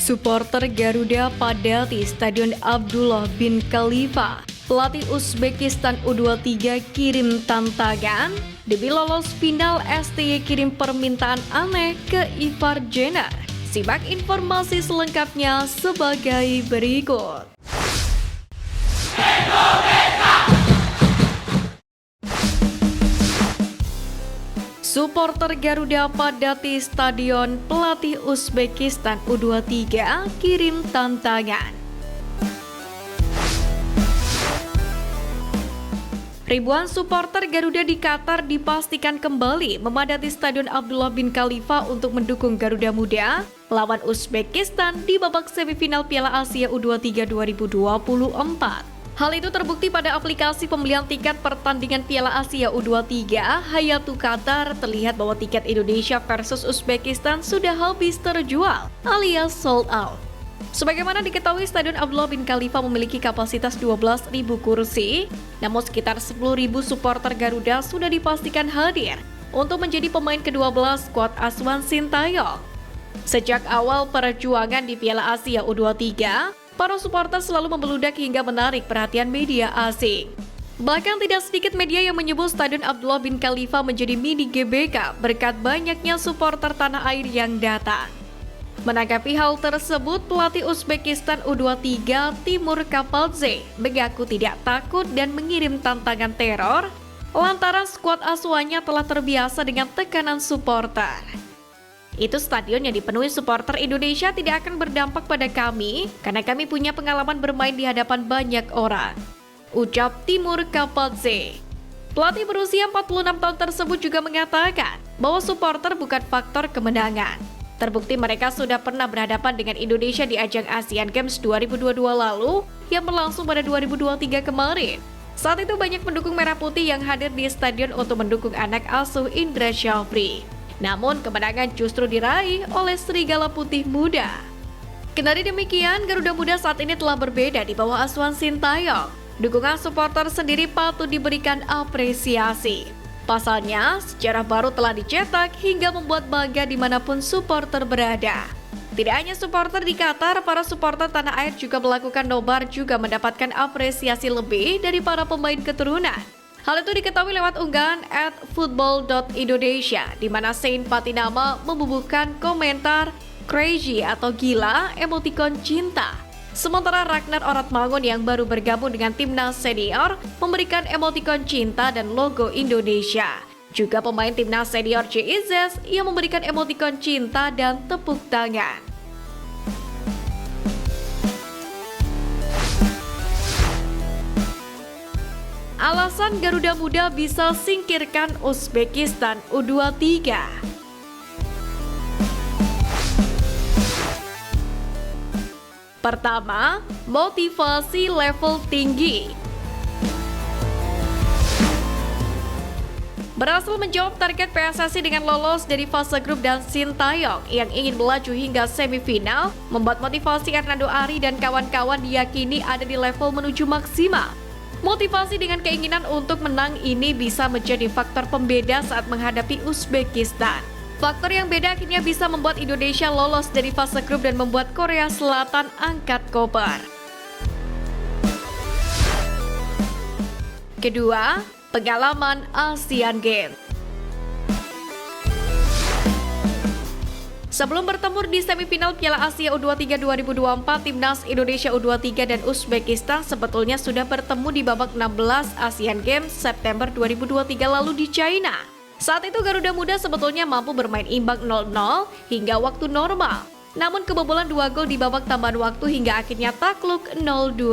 Supporter Garuda padati Stadion Abdullah bin Khalifa. Pelatih Uzbekistan U23 kirim tantangan. Demi lolos final, STY kirim permintaan aneh ke Ivar Jenner. Simak informasi selengkapnya sebagai berikut. Supporter Garuda padati stadion, pelatih Uzbekistan U23 kirim tantangan. Ribuan supporter Garuda di Qatar dipastikan kembali memadati Stadion Abdullah bin Khalifa untuk mendukung Garuda Muda lawan Uzbekistan di babak semifinal Piala Asia U23 2024. Hal itu terbukti pada aplikasi pembelian tiket pertandingan Piala Asia U23 Hayatu Qatar. Terlihat bahwa tiket Indonesia versus Uzbekistan sudah habis terjual alias sold out. Sebagaimana diketahui, Stadion Abdullah bin Khalifa memiliki kapasitas 12.000 kursi, namun sekitar 10.000 supporter Garuda sudah dipastikan hadir untuk menjadi pemain ke-12 skuad asuhan Sintayong. Sejak awal perjuangan di Piala Asia U23, para supporter selalu membeludak hingga menarik perhatian media asing. Bahkan tidak sedikit media yang menyebut Stadion Abdullah bin Khalifa menjadi mini GBK berkat banyaknya supporter tanah air yang datang. Menanggapi hal tersebut, pelatih Uzbekistan U23 Timur Kapadze mengaku tidak takut dan mengirim tantangan teror lantaran skuad asuhannya telah terbiasa dengan tekanan supporter. Itu stadion yang dipenuhi supporter Indonesia tidak akan berdampak pada kami karena kami punya pengalaman bermain di hadapan banyak orang, ucap Timur Kapadze. Pelatih berusia 46 tahun tersebut juga mengatakan bahwa supporter bukan faktor kemenangan. Terbukti mereka sudah pernah berhadapan dengan Indonesia di ajang Asian Games 2022 lalu yang berlangsung pada 2023 kemarin. Saat itu banyak pendukung Merah Putih yang hadir di stadion untuk mendukung anak asuh Indra Syafri. Namun kemenangan justru diraih oleh Serigala Putih Muda. Kendari demikian, Garuda Muda saat ini telah berbeda di bawah asuhan Sintayong. Dukungan supporter sendiri patut diberikan apresiasi. Pasalnya, sejarah baru telah dicetak hingga membuat bangga dimanapun supporter berada. Tidak hanya supporter di Qatar, para supporter tanah air juga melakukan nobar juga mendapatkan apresiasi lebih dari para pemain keturunan. Hal itu diketahui lewat unggahan @football.indonesia, di mana Saint Patinama membubuhkan komentar crazy atau gila emotikon cinta. Sementara Ragnar Oratmangun yang baru bergabung dengan timnas senior memberikan emotikon cinta dan logo Indonesia. Juga pemain timnas senior JIZ yang memberikan emotikon cinta dan tepuk tangan. Alasan Garuda Muda bisa singkirkan Uzbekistan U23. Pertama, motivasi level tinggi. Berhasil menjawab target PSSI dengan lolos dari fase grup dan Sintayong yang ingin melaju hingga semifinal, membuat motivasi Hernando Ari dan kawan-kawan diyakini ada di level menuju maksimal. Motivasi dengan keinginan untuk menang ini bisa menjadi faktor pembeda saat menghadapi Uzbekistan. Faktor yang beda akhirnya bisa membuat Indonesia lolos dari fase grup dan membuat Korea Selatan angkat koper. Kedua, pengalaman Asian Games. Sebelum bertemu di semifinal Piala Asia U23 2024, timnas Indonesia U23 dan Uzbekistan sebetulnya sudah bertemu di babak 16 Asian Games September 2023 lalu di China. Saat itu Garuda Muda sebetulnya mampu bermain imbang 0-0 hingga waktu normal. Namun kebobolan 2 gol di babak tambahan waktu hingga akhirnya takluk 0-2.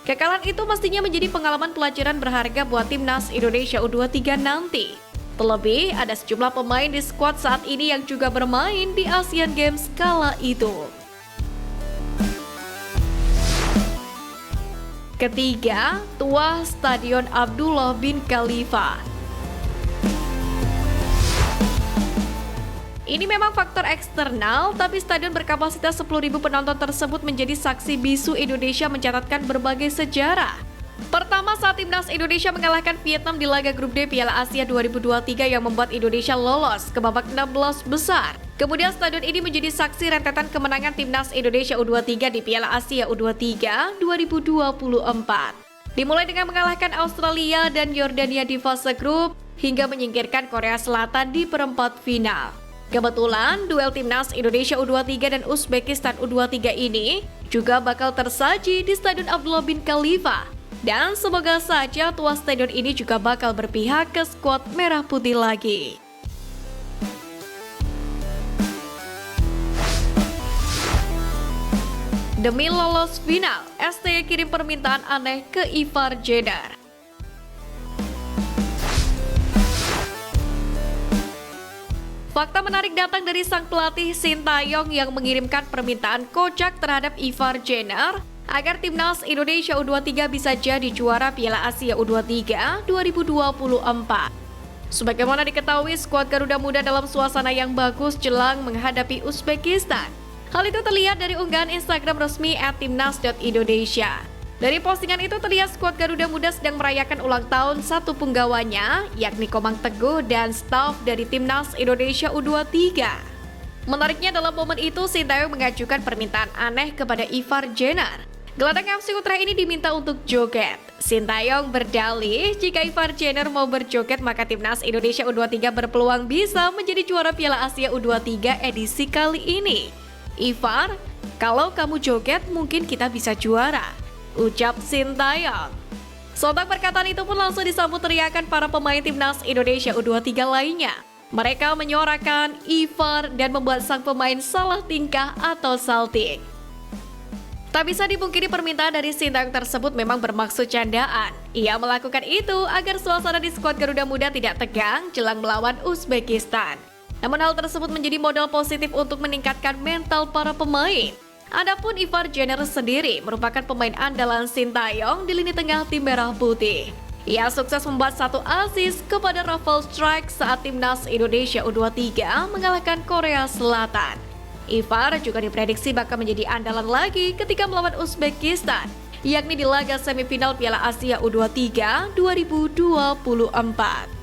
Kekalahan itu mestinya menjadi pengalaman pelajaran berharga buat timnas Indonesia U23 nanti. Terlebih, ada sejumlah pemain di skuad saat ini yang juga bermain di Asian Games kala itu. Ketiga, tuah Stadion Abdullah bin Khalifa. Ini memang faktor eksternal, tapi stadion berkapasitas 10.000 penonton tersebut menjadi saksi bisu Indonesia mencatatkan berbagai sejarah. Pertama, saat timnas Indonesia mengalahkan Vietnam di laga grup D Piala Asia 2023 yang membuat Indonesia lolos ke babak 16 besar. Kemudian stadion ini menjadi saksi rentetan kemenangan timnas Indonesia U23 di Piala Asia U23 2024. Dimulai dengan mengalahkan Australia dan Yordania di fase grup hingga menyingkirkan Korea Selatan di perempat final. Kebetulan duel timnas Indonesia U23 dan Uzbekistan U23 ini juga bakal tersaji di Stadion Abdullah bin Khalifa. Dan semoga saja tuan stadion ini juga bakal berpihak ke skuad merah putih lagi. Demi lolos final, STY kirim permintaan aneh ke Ivar Jenner. Fakta menarik datang dari sang pelatih Sintayong yang mengirimkan permintaan kocak terhadap Ivar Jenner agar timnas Indonesia U23 bisa jadi juara Piala Asia U23 2024. Sebagaimana diketahui, skuad Garuda Muda dalam suasana yang bagus jelang menghadapi Uzbekistan. Hal itu terlihat dari unggahan Instagram resmi @timnas.indonesia. Dari postingan itu terlihat skuad Garuda Muda sedang merayakan ulang tahun satu punggawanya, yakni Komang Teguh dan staf dari Timnas Indonesia U23. Menariknya dalam momen itu, Sintayong mengajukan permintaan aneh kepada Ivar Jenner. Gelandang FC Ultra ini diminta untuk joget. Sintayong berdalih jika Ivar Jenner mau berjoget maka Timnas Indonesia U23 berpeluang bisa menjadi juara Piala Asia U23 edisi kali ini. Ivar, kalau kamu joget mungkin kita bisa juara, ucap Sintayong. Sontak perkataan itu pun langsung disambut teriakan para pemain Timnas Indonesia U23 lainnya. Mereka menyuarakan Ivar dan membuat sang pemain salah tingkah atau salting. Tak bisa dipungkiri permintaan dari Sintayong tersebut memang bermaksud candaan. Ia melakukan itu agar suasana di skuad Garuda Muda tidak tegang jelang melawan Uzbekistan. Namun hal tersebut menjadi modal positif untuk meningkatkan mental para pemain. Adapun Ivar Jenner sendiri merupakan pemain andalan Sintayong di lini tengah tim merah putih. Ia sukses membuat satu assist kepada Rafael Strike saat timnas Indonesia U23 mengalahkan Korea Selatan. Ivar juga diprediksi bakal menjadi andalan lagi ketika melawan Uzbekistan, yakni di laga semifinal Piala Asia U23 2024.